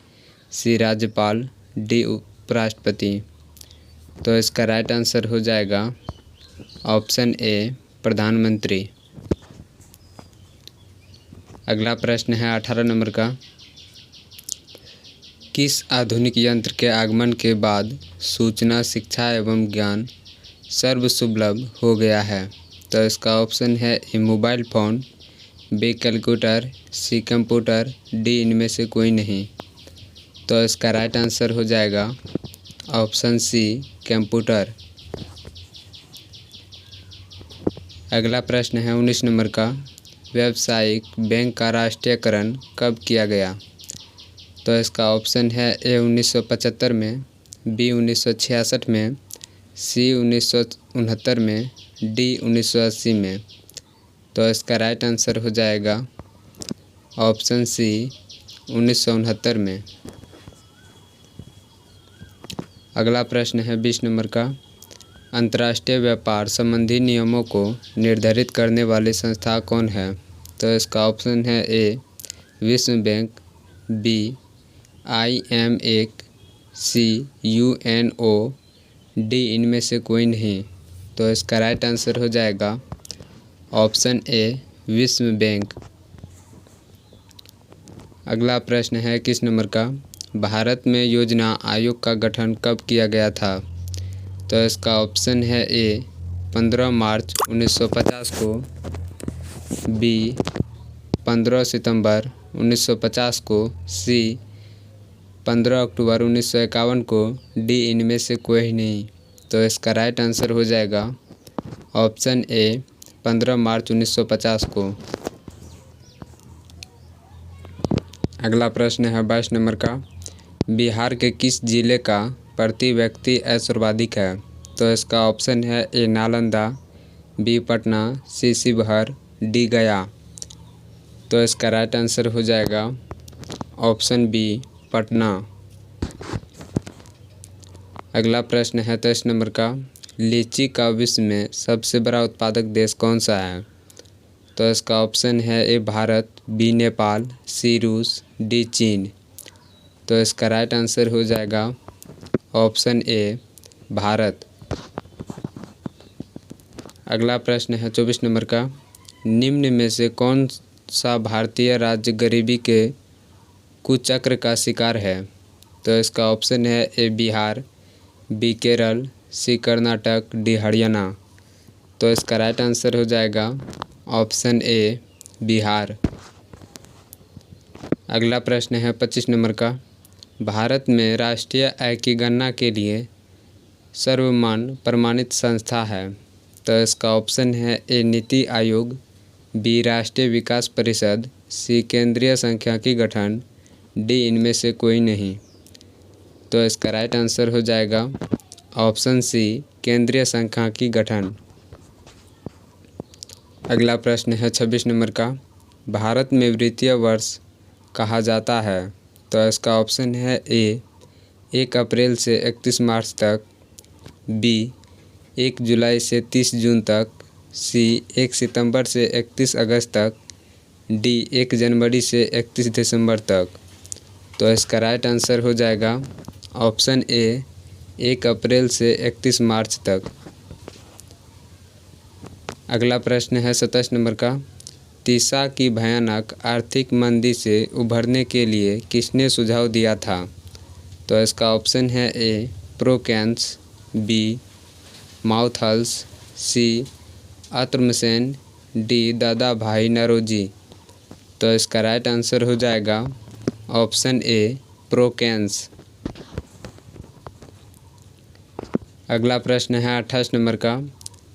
सी राज्यपाल, डी उपराष्ट्रपति। तो इसका राइट आंसर हो जाएगा ऑप्शन ए, प्रधानमंत्री। अगला प्रश्न है 18 नंबर का, किस आधुनिक यंत्र के आगमन के बाद सूचना, शिक्षा एवं ज्ञान सर्वसुलभ हो गया है? तो इसका ऑप्शन है ए मोबाइल फ़ोन, बी कैलकुलेटर, सी कंप्यूटर, डी इनमें से कोई नहीं। तो इसका राइट आंसर हो जाएगा ऑप्शन सी, कंप्यूटर। अगला प्रश्न है 19 नंबर का, व्यावसायिक बैंक का राष्ट्रीयकरण कब किया गया? तो इसका ऑप्शन है ए 1975 में, बी 1966 में, सी 1969 में, डी 1980 में। तो इसका राइट आंसर हो जाएगा ऑप्शन सी, 1969 में। अगला प्रश्न है 20 नंबर का, अंतर्राष्ट्रीय व्यापार संबंधी नियमों को निर्धारित करने वाली संस्था कौन है? तो इसका ऑप्शन है ए विश्व बैंक, बी IMF, सी UNO, डी इनमें से कोई नहीं। तो इसका राइट आंसर हो जाएगा ऑप्शन ए, विश्व बैंक। अगला प्रश्न है 21 नंबर का, भारत में योजना आयोग का गठन कब किया गया था? तो इसका ऑप्शन है ए 15 मार्च 1950 को, बी 15 सितंबर 1950 को, सी 15 अक्टूबर 1951 को, डी इनमें से कोई नहीं। तो इसका राइट आंसर हो जाएगा ऑप्शन ए, 15 मार्च 1950 को। अगला प्रश्न है 22 नंबर का, बिहार के किस जिले का प्रति व्यक्ति आय सर्वाधिक है? तो इसका ऑप्शन है ए नालंदा, बी पटना, सी शिवहर, डी गया। तो इसका राइट आंसर हो जाएगा ऑप्शन बी, पटना। अगला प्रश्न है 23 नंबर का, लीची का विश्व में सबसे बड़ा उत्पादक देश कौन सा है? तो इसका ऑप्शन है ए भारत, बी नेपाल, सी रूस, डी चीन। तो इसका राइट आंसर हो जाएगा ऑप्शन ए, भारत। अगला प्रश्न है 24 नंबर का, निम्न में से कौन सा भारतीय राज्य गरीबी के कुचक्र का शिकार है? तो इसका ऑप्शन है ए बिहार, बी केरल, सी कर्नाटक, डी हरियाणा। तो इसका राइट आंसर हो जाएगा ऑप्शन ए, बिहार। अगला प्रश्न है 25 नंबर का, भारत में राष्ट्रीय आय की गणना के लिए सर्वमान्य प्रमाणित संस्था है? तो इसका ऑप्शन है ए नीति आयोग, बी राष्ट्रीय विकास परिषद, सी केंद्रीय सांख्यिकी गठन, डी इनमें से कोई नहीं। तो इसका राइट आंसर हो जाएगा ऑप्शन सी, केंद्रीय सांख्यिकी गठन। अगला प्रश्न है 26 नंबर का, भारत में वित्तीय वर्ष कहा जाता है? तो इसका ऑप्शन है ए 1 अप्रैल से 31 मार्च तक, बी 1 जुलाई से 30 जून तक, सी 1 सितंबर से 31 अगस्त तक, डी 1 जनवरी से 31 दिसंबर तक। तो इसका राइट आंसर हो जाएगा ऑप्शन ए 1 अप्रैल से 31 मार्च तक। अगला प्रश्न है 27 नंबर का, तीसा की भयानक आर्थिक मंदी से उभरने के लिए किसने सुझाव दिया था? तो इसका ऑप्शन है ए प्रोकेंस, बी माउथल्स, सी अतुर्मसेन, डी दादा भाई नौरोजी। तो इसका राइट आंसर हो जाएगा ऑप्शन ए प्रोकेंस। अगला प्रश्न है 28 नंबर का,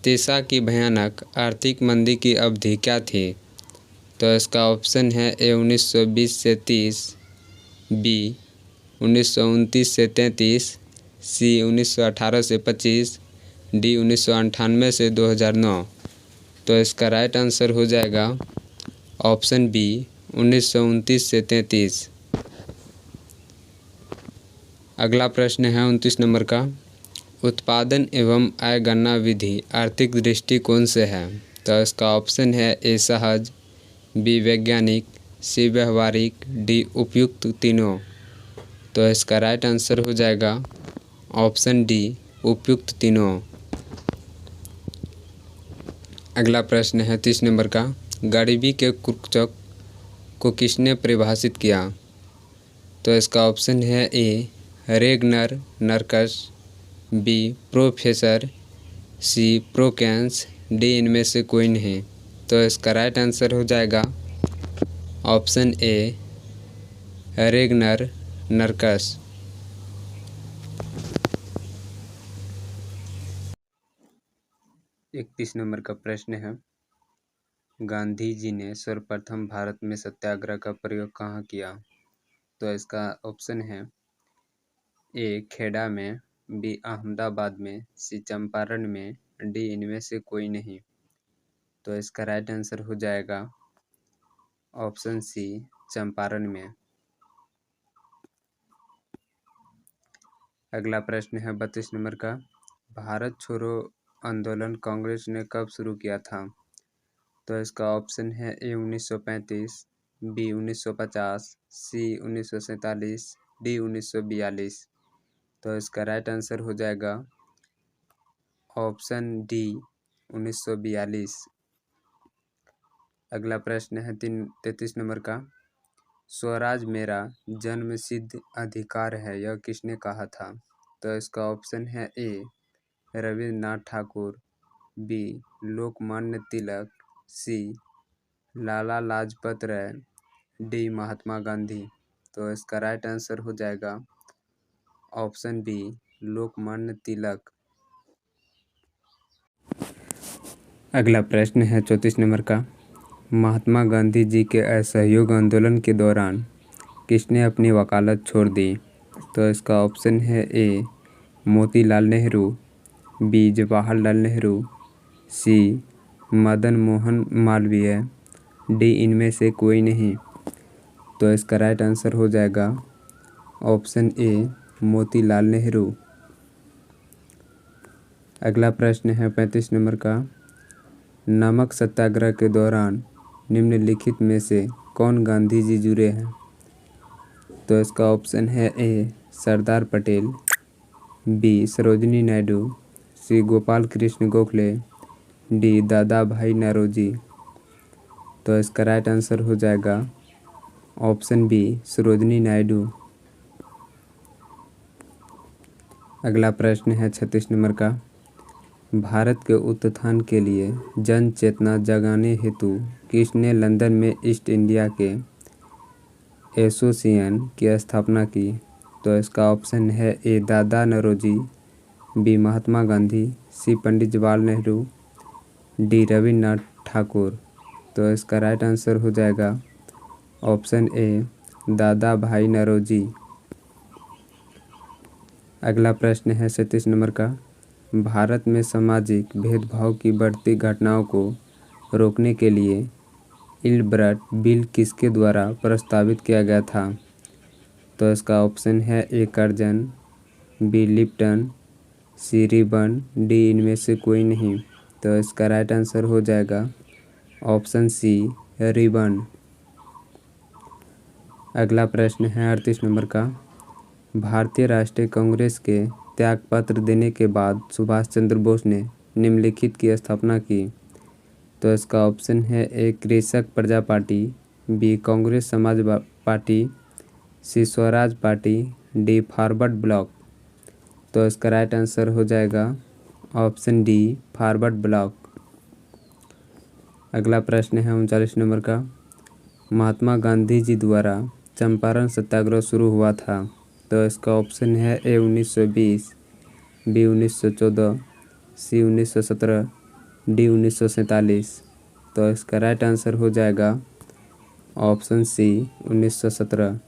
तीसा की भयानक आर्थिक मंदी की अवधि क्या थी? तो इसका ऑप्शन है ए 1920 से 30, बी 1929 से 33, सी 1918 से 25, डी 1998 से 2009। तो इसका राइट आंसर हो जाएगा ऑप्शन बी 1929 से 33। अगला प्रश्न है 29 नंबर का, उत्पादन एवं आय गणना विधि आर्थिक दृष्टिकोण से है। तो इसका ऑप्शन है ए सहज, बी वैज्ञानिक, सी व्यवहारिक, डी उपयुक्त तीनों। तो इसका राइट आंसर हो जाएगा ऑप्शन डी उपयुक्त तीनों। अगला प्रश्न है 30 नंबर का, गरीबी के कुचक को किसने परिभाषित किया? तो इसका ऑप्शन है ए रेगनर नरकस, बी प्रोफेसर, सी प्रोकेंस, डी इनमें से कोई नहीं। तो इसका राइट आंसर हो जाएगा ऑप्शन ए रेगनर नरकस। इकतीस नंबर का प्रश्न है, गांधी जी ने सर्वप्रथम भारत में सत्याग्रह का प्रयोग कहाँ किया? तो इसका ऑप्शन है ए खेड़ा में, बी अहमदाबाद में, सी चंपारण में, डी इनमें से कोई नहीं। तो इसका राइट आंसर हो जाएगा ऑप्शन सी चंपारण में। अगला प्रश्न है 32 नंबर का, भारत छोड़ो आंदोलन कांग्रेस ने कब शुरू किया था? तो इसका ऑप्शन है ए 1935, बी 1950, सी 1947, डी 1942। तो इसका राइट आंसर हो जाएगा ऑप्शन डी 1942। अगला प्रश्न है 33 नंबर का, स्वराज मेरा जन्मसिद्ध अधिकार है यह किसने कहा था? तो इसका ऑप्शन है ए रविन्द्रनाथ ठाकुर, बी लोकमान्य तिलक, सी लाला लाजपत राय, डी महात्मा गांधी। तो इसका राइट आंसर हो जाएगा ऑप्शन बी लोकमान्य तिलक। अगला प्रश्न है 34 नंबर का, महात्मा गांधी जी के असहयोग आंदोलन के दौरान किसने अपनी वकालत छोड़ दी? तो इसका ऑप्शन है ए मोतीलाल नेहरू, बी जवाहरलाल नेहरू, सी मदन मोहन मालवीय, डी इनमें से कोई नहीं। तो इसका राइट आंसर हो जाएगा ऑप्शन ए मोतीलाल नेहरू। अगला प्रश्न है 35 नंबर का, नमक सत्याग्रह के दौरान निम्नलिखित में से कौन गांधी जी जुड़े हैं? तो इसका ऑप्शन है ए सरदार पटेल, बी सरोजिनी नायडू, सी गोपाल कृष्ण गोखले, डी दादा भाई नौरोजी। तो इसका राइट आंसर हो जाएगा ऑप्शन बी सरोजिनी नायडू। अगला प्रश्न है 36 नंबर का, भारत के उत्थान के लिए जन चेतना जगाने हेतु किसने लंदन में ईस्ट इंडिया के एसोसिएशन की स्थापना की? तो इसका ऑप्शन है ए दादा नौरोजी, बी महात्मा गांधी, सी पंडित जवाहरलाल नेहरू, डी रविन्द्रनाथ ठाकुर। तो इसका राइट आंसर हो जाएगा ऑप्शन ए दादा भाई नौरोजी। अगला प्रश्न है 37 नंबर का, भारत में सामाजिक भेदभाव की बढ़ती घटनाओं को रोकने के लिए इल्बर्ट बिल किसके द्वारा प्रस्तावित किया गया था? तो इसका ऑप्शन है ए करजन, बी लिप्टन, सी रिबन, डी इनमें से कोई नहीं। तो इसका राइट आंसर हो जाएगा ऑप्शन सी रिबन। अगला प्रश्न है 38 नंबर का। भारतीय राष्ट्रीय कांग्रेस के त्यागपत्र देने के बाद सुभाष चंद्र बोस ने निम्नलिखित की स्थापना की। तो इसका ऑप्शन है ए कृषक प्रजा party, B Congress Samaj party, C Swaraj party, D Forward Bloc. तो इसका राइट आंसर हो जाएगा ऑप्शन डी फॉरवर्ड ब्लॉक। अगला प्रश्न है 39 नंबर का। महात्मा गांधी जी द्वारा चंपारण सत्याग्रह शुरू हुआ था। तो इसका ऑप्शन है ए 1920, बी 1914, सी 1917, डी 1947। तो इसका राइट आंसर हो जाएगा ऑप्शन सी 1917।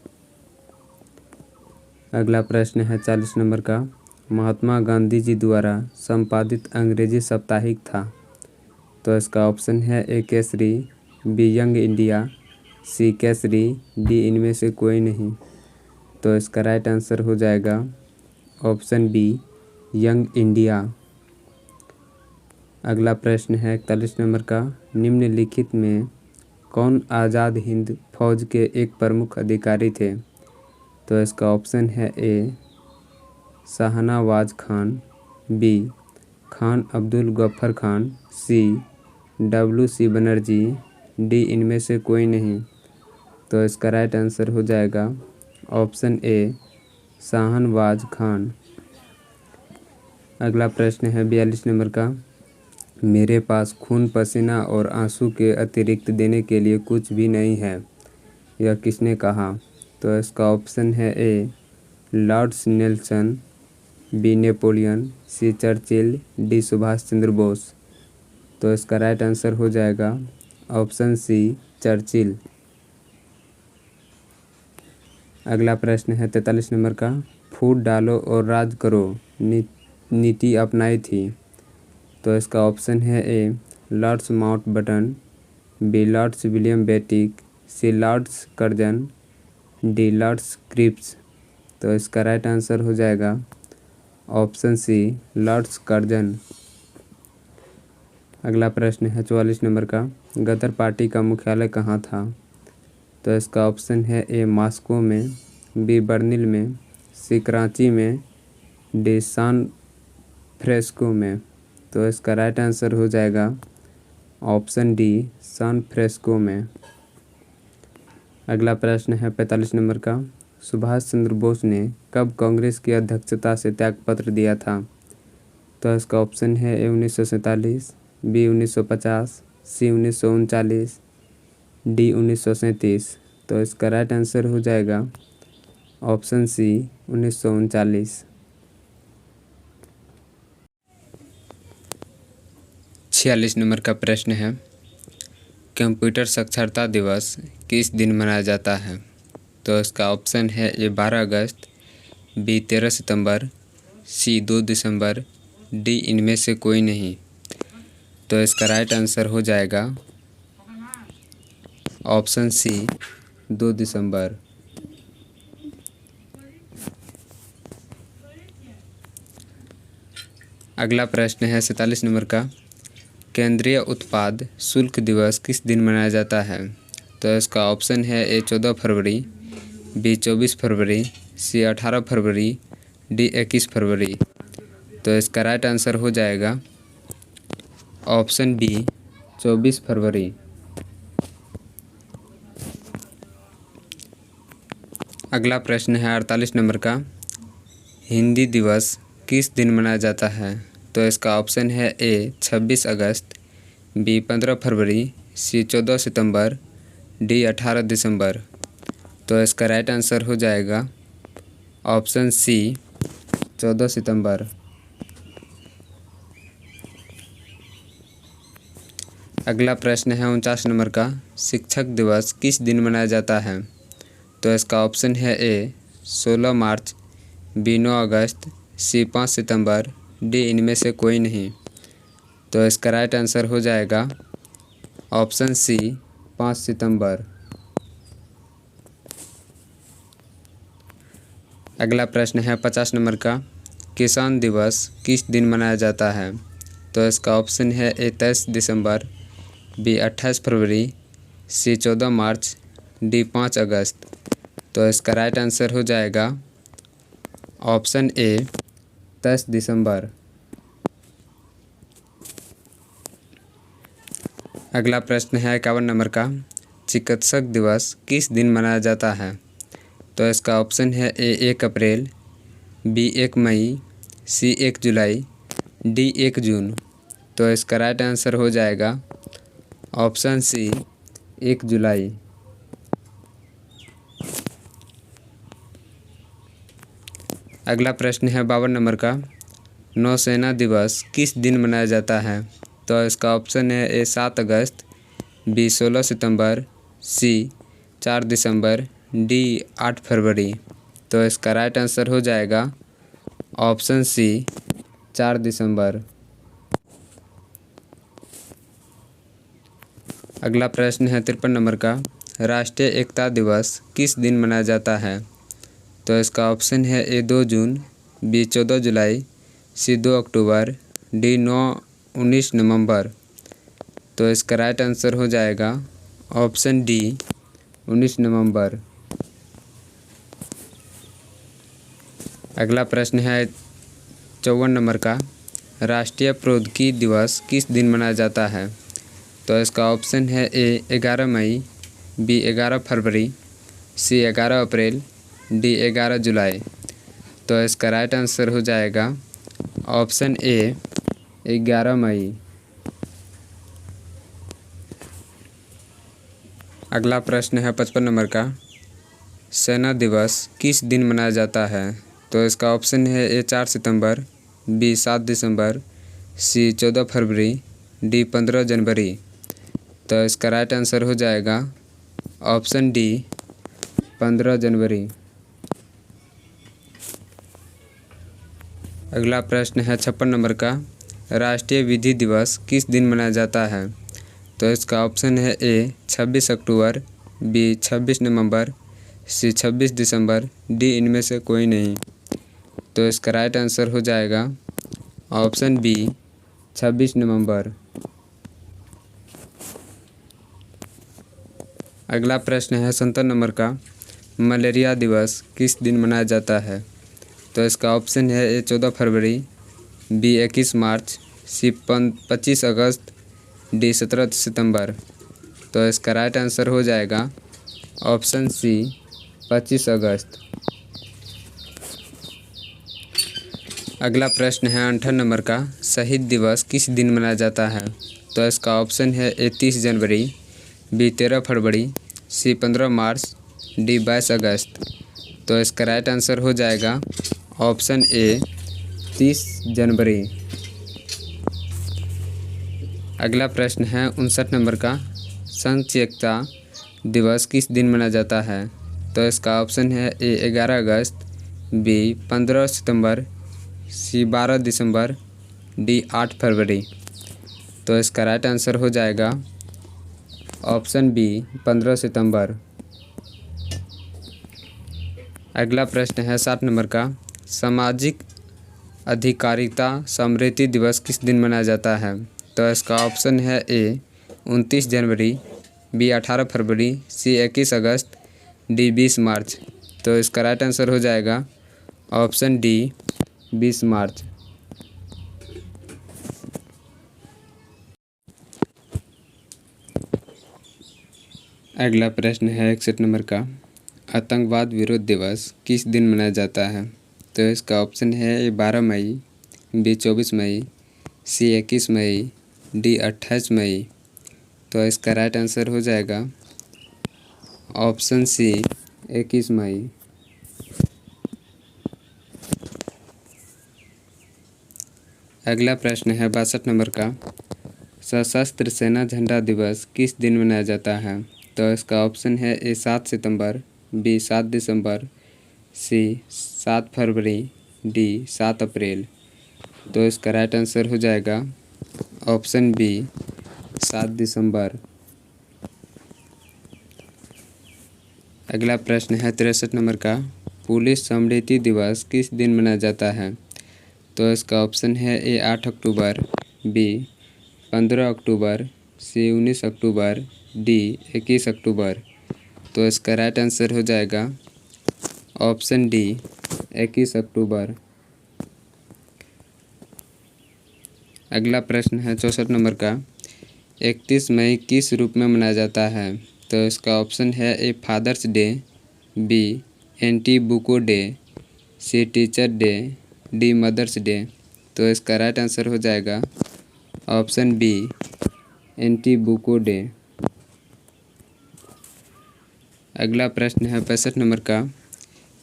अगला प्रश्न है 40 नंबर का। महात्मा गांधी जी द्वारा संपादित अंग्रेजी साप्ताहिक था। तो इसका ऑप्शन है A Kesari, B Young India, C Kesari, D इनमें से कोई नहीं। तो इसका राइट आंसर हो जाएगा ऑप्शन बी यंग इंडिया। अगला प्रश्न है 41 नंबर का। निम्नलिखित में कौन आज़ाद हिंद फौज के एक प्रमुख अधिकारी थे। तो इसका ऑप्शन है ए शाहनवाज खान, बी खान अब्दुल गफ्फर खान, सी WC बनर्जी, डी इनमें से कोई नहीं। तो इसका राइट आंसर हो जाएगा ऑप्शन ए शाहनवाज खान। अगला प्रश्न है 42 नंबर का। मेरे पास खून पसीना और आंसू के अतिरिक्त देने के लिए कुछ भी नहीं है, यह किसने कहा। तो इसका ऑप्शन है A Lord's Nelson, B Napoleon, C Churchill, D Subhash Chandra Bose. तो इसका राइट आंसर हो जाएगा ऑप्शन सी चर्चिल। अगला प्रश्न है 43 नंबर का। फूट डालो और राज करो नीति अपनाई थी। तो इसका ऑप्शन है A lords Mountbatten, B lords William Bentinck, C lords Curzon, D lords Cripps. तो इसका राइट आंसर हो जाएगा ऑप्शन सी लॉर्ड्स कर्जन। अगला प्रश्न है 44 नंबर का। गदर पार्टी का मुख्यालय कहाँ था। तो इसका ऑप्शन है ए मॉस्को में, बी बर्लिन में, सी कराची में, डी सान फ्रांसिस्को में। तो इसका राइट आंसर हो जाएगा ऑप्शन डी सान फ्रांसिस्को में। अगला प्रश्न है 45 नंबर का। सुभाष चंद्र बोस ने कब कांग्रेस की अध्यक्षता से त्यागपत्र दिया था। तो इसका ऑप्शन है ए 1947, बी 1950, सी 1939, डी 1937। तो इसका राइट आंसर हो जाएगा ऑप्शन सी 1939। 46 नंबर का प्रश्न है। कंप्यूटर साक्षरता दिवस किस दिन मनाया जाता है। तो इसका ऑप्शन है ए 12 अगस्त, बी 13 सितंबर, सी 2 दिसंबर, डी इनमें से कोई नहीं। तो इसका राइट आंसर हो जाएगा ऑप्शन सी 2 दिसंबर। अगला प्रश्न है 47 नंबर का। केंद्रीय उत्पाद शुल्क दिवस किस दिन मनाया जाता है। तो इसका ऑप्शन है ए 14 फरवरी, बी 24 फरवरी, सी 18 फरवरी, डी 21 फरवरी। तो इसका राइट आंसर हो जाएगा ऑप्शन बी 24 फरवरी। अगला प्रश्न है 48 नंबर का। हिंदी दिवस किस दिन मनाया जाता है। तो इसका ऑप्शन है ए 26 अगस्त, बी 15 फरवरी, सी 14 सितंबर, डी 18 दिसंबर। तो इसका राइट आंसर हो जाएगा ऑप्शन सी 14 सितंबर। अगला प्रश्न है 49 नंबर का। शिक्षक दिवस किस दिन मनाया जाता है। तो इसका ऑप्शन है ए 16 मार्च, बी 9 अगस्त, सी 5 सितंबर, डी इनमें से कोई नहीं। तो इसका राइट आंसर हो जाएगा ऑप्शन सी 5 सितंबर। अगला प्रश्न है 50 नंबर का, किसान दिवस किस दिन मनाया जाता है? तो इसका ऑप्शन है ए 23 दिसंबर, बी 28 फरवरी, सी 14 मार्च, डी 5 अगस्त। तो इसका राइट आंसर हो जाएगा ऑप्शन ए 23 दिसंबर। अगला प्रश्न है 51 नंबर का, चिकित्सक दिवस किस दिन मनाया जाता है? तो इसका ऑप्शन है ए 1 अप्रैल, बी 1 मई, सी 1 जुलाई, डी 1 जून। तो इसका राइट आंसर हो जाएगा ऑप्शन सी 1 जुलाई। अगला प्रश्न है 52 नंबर का, नौसेना दिवस किस दिन मनाया जाता है? तो इसका ऑप्शन है ए 7 अगस्त, बी 16 सितंबर, सी 4 दिसंबर, डी 8 फरवरी। तो इसका राइट आंसर हो जाएगा ऑप्शन सी 4 दिसंबर। अगला प्रश्न है 53 नंबर का, राष्ट्रीय एकता दिवस किस दिन मनाया जाता है? तो इसका ऑप्शन है ए 2 जून, बी 14 जुलाई, सी 2 अक्टूबर, डी 19 नवंबर। तो इसका राइट आंसर हो जाएगा ऑप्शन डी 19 नवंबर। अगला प्रश्न है 54 नंबर का, राष्ट्रीय प्रौद्योगिकी दिवस किस दिन मनाया जाता है? तो इसका ऑप्शन है ए 11 मई, बी 11 फरवरी, सी 11 अप्रैल, डी 11 जुलाई। तो इसका राइट आंसर हो जाएगा ऑप्शन ए 11 मई। अगला प्रश्न है 55 नंबर का, सेना दिवस किस दिन मनाया जाता है? तो इसका ऑप्शन है ए 4 सितंबर, बी 7 दिसंबर, सी 14 फरवरी, डी 15 जनवरी। तो इसका राइट आंसर हो जाएगा ऑप्शन डी 15 जनवरी। अगला प्रश्न है 56 नंबर का, राष्ट्रीय विधि दिवस किस दिन मनाया जाता है? तो इसका ऑप्शन है ए 26 अक्टूबर, बी 26 नवंबर, सी 26 दिसंबर, डी इनमें से कोई नहीं। तो इसका राइट आंसर हो जाएगा ऑप्शन बी 26 नवंबर। अगला प्रश्न है 57 नंबर का, मलेरिया दिवस किस दिन मनाया जाता है? तो इसका ऑप्शन है ए 14 फरवरी, बी 21 मार्च, सी 25 अगस्त, डी 17 सितंबर। तो इसका राइट आंसर हो जाएगा ऑप्शन सी 25 अगस्त। अगला प्रश्न है 58 नंबर का, शहीद दिवस किस दिन मनाया जाता है? तो इसका ऑप्शन है ए 30 जनवरी, बी 13 फरवरी, सी 15 मार्च, डी 22 अगस्त। तो इसका राइट आंसर हो जाएगा ऑप्शन ए 30 जनवरी। अगला प्रश्न है 59 नंबर का, संघ एकता दिवस किस दिन मनाया जाता है? तो इसका ऑप्शन है ए 11 अगस्त, बी 15 सितंबर, सी 12 दिसंबर, डी 8 फरवरी। तो इसका राइट आंसर हो जाएगा ऑप्शन बी 15 सितंबर। अगला प्रश्न है 60 नंबर का, सामाजिक अधिकारिता समृद्धि दिवस किस दिन मनाया जाता है? तो इसका ऑप्शन है ए 29 जनवरी, बी 18 फरवरी, सी 21 अगस्त, डी 20 मार्च। तो इसका राइट आंसर हो जाएगा ऑप्शन डी 20 मार्च। अगला प्रश्न है 61 नंबर का, आतंकवाद विरोध दिवस किस दिन मनाया जाता है? तो इसका ऑप्शन है ए 12 मई, बी 24 मई, सी 21 मई, डी 28 मई। तो इसका राइट आंसर हो जाएगा ऑप्शन सी 21 मई। अगला प्रश्न है 62 नंबर का, सशस्त्र सेना झंडा दिवस किस दिन मनाया जाता है? तो इसका ऑप्शन है ए 7 सितंबर, बी 7 दिसंबर, सी 7 फरवरी, डी 7 अप्रैल। तो इसका राइट आंसर हो जाएगा ऑप्शन बी 7 दिसंबर। अगला प्रश्न है 63 नंबर का, पुलिस स्मृति दिवस किस दिन मनाया जाता है? तो इसका ऑप्शन है ए 8 अक्टूबर, बी 15 अक्टूबर, सी 19 अक्टूबर, डी 21 अक्टूबर। तो इसका राइट आंसर हो जाएगा ऑप्शन डी 21 अक्टूबर। अगला प्रश्न है 64 नंबर का, 31 मई किस रूप में मनाया जाता है? तो इसका ऑप्शन है A Father's Day, B anti बुको Day, C Teacher Day, D Mother's Day. तो इसका राइट आंसर हो जाएगा ऑप्शन बी एंटी बुको डे। अगला प्रश्न है 65 नंबर का,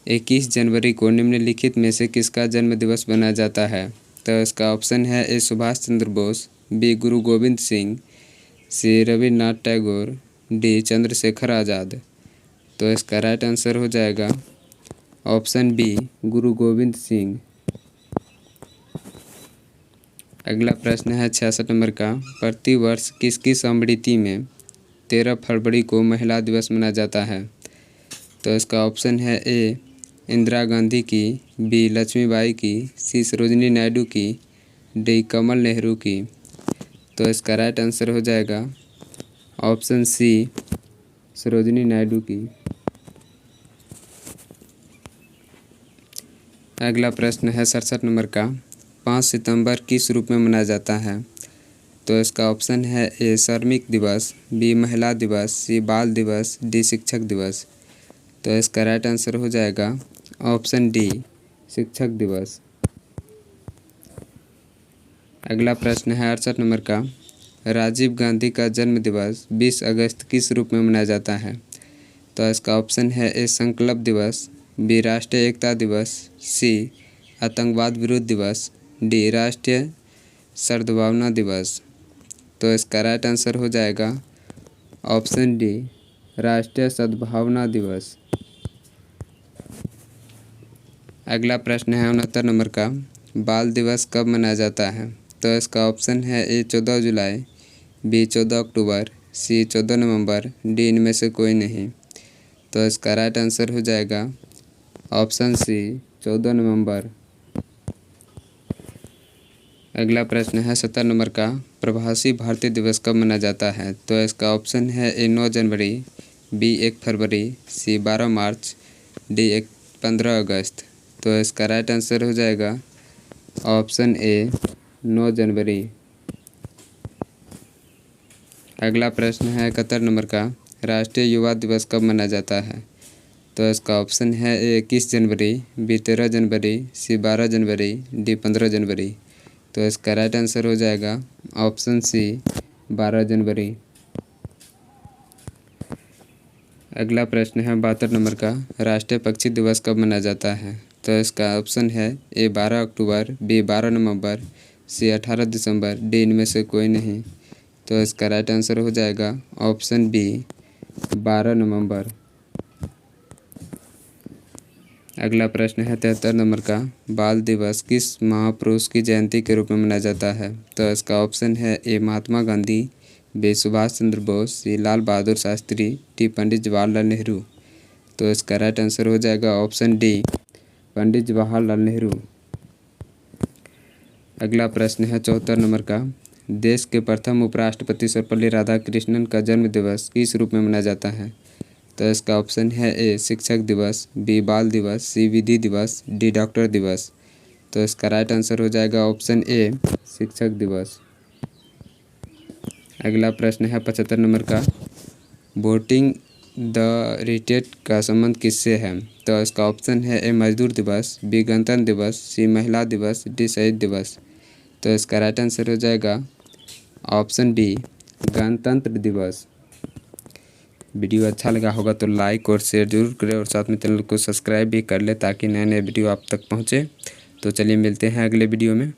21 जनवरी को निम्नलिखित में से किसका जन्म दिवस मनाया जाता है? तो इसका ऑप्शन है ए सुभाष चंद्र बोस, बी गुरु गोविंद सिंह, सी रविन्द्रनाथ टैगोर, डी चंद्रशेखर आज़ाद। तो इसका राइट आंसर हो जाएगा ऑप्शन बी गुरु गोविंद सिंह। अगला प्रश्न है 66 नंबर का, प्रतिवर्ष किसकी स्मृति में 13 फरवरी को महिला दिवस मनाया जाता है? तो इसका ऑप्शन है ए इंदिरा गांधी की, बी लक्ष्मीबाई की, सी सरोजिनी नायडू की, डी कमल नेहरू की। तो इसका राइट आंसर हो जाएगा ऑप्शन सी सरोजिनी नायडू की। अगला प्रश्न है 67 नंबर का, 5 सितंबर किस रूप में मनाया जाता है? तो इसका ऑप्शन है ए श्रमिक दिवस, बी महिला दिवस, सी बाल दिवस, डी शिक्षक दिवस। तो इसका राइट आंसर हो जाएगा ऑप्शन डी शिक्षक दिवस। अगला प्रश्न है 68 नंबर का, राजीव गांधी का जन्म दिवस 20 अगस्त किस रूप में मनाया जाता है? तो इसका ऑप्शन है ए संकल्प दिवस, बी राष्ट्रीय एकता दिवस, सी आतंकवाद विरोध दिवस, डी राष्ट्रीय सद्भावना दिवस। तो इसका राइट आंसर हो जाएगा ऑप्शन डी राष्ट्रीय सद्भावना दिवस। अगला प्रश्न है 69 नंबर का, बाल दिवस कब मनाया जाता है? तो इसका ऑप्शन है ए 14 जुलाई, बी 14 अक्टूबर, सी 14 नवंबर, डी इनमें से कोई नहीं। तो इसका राइट आंसर हो जाएगा ऑप्शन सी 14 नवंबर। अगला प्रश्न है 70 नंबर का, प्रवासी भारतीय दिवस कब मनाया जाता है? तो इसका ऑप्शन है ए 9 जनवरी, बी 1 फरवरी, सी 12 मार्च, डी 15 अगस्त। तो इसका राइट आंसर हो जाएगा ऑप्शन ए 9 जनवरी। अगला प्रश्न है 71 नंबर का, राष्ट्रीय युवा दिवस कब मनाया जाता है? तो इसका ऑप्शन है ए 21 जनवरी, बी 13 जनवरी, सी 12 जनवरी, डी 15 जनवरी। तो इसका राइट आंसर हो जाएगा ऑप्शन सी 12 जनवरी। अगला प्रश्न है 72 नंबर का, राष्ट्रीय पक्षी दिवस कब मनाया जाता है? तो इसका ऑप्शन है ए 12 अक्टूबर, बी 12 नवंबर, सी 18 दिसंबर, डी इनमें से कोई नहीं। तो इसका राइट आंसर हो जाएगा ऑप्शन बी 12 नवंबर। अगला प्रश्न है 73 नंबर का, बाल दिवस किस महापुरुष की जयंती के रूप में मनाया जाता है? तो इसका ऑप्शन है ए महात्मा गांधी, बी सुभाष चंद्र बोस, सी लाल बहादुर शास्त्री, डी पंडित जवाहरलाल नेहरू। तो इसका राइट आंसर हो जाएगा ऑप्शन डी पंडित जवाहरलाल नेहरू। अगला प्रश्न है 74 नंबर का, देश के प्रथम उपराष्ट्रपति सर्वपल्ली राधाकृष्णन का जन्म दिवस किस रूप में मनाया जाता है? तो इसका ऑप्शन है ए शिक्षक दिवस, बी बाल दिवस, सी विधि दिवस, डी डॉक्टर दिवस। तो इसका राइट आंसर हो जाएगा ऑप्शन ए शिक्षक दिवस। अगला प्रश्न है 75 नंबर का, वोटिंग द रिट्रीट का संबंध किससे है? तो इसका ऑप्शन है ए मजदूर दिवस, बी गणतंत्र दिवस, सी महिला दिवस, डी शहीद दिवस। तो इसका राइट आंसर हो जाएगा ऑप्शन डी गणतंत्र दिवस। वीडियो अच्छा लगा होगा तो लाइक और शेयर जरूर करें और साथ में चैनल को सब्सक्राइब भी कर ले ताकि नए नए वीडियो आप तक पहुँचे। तो चलिए मिलते हैं अगले वीडियो में।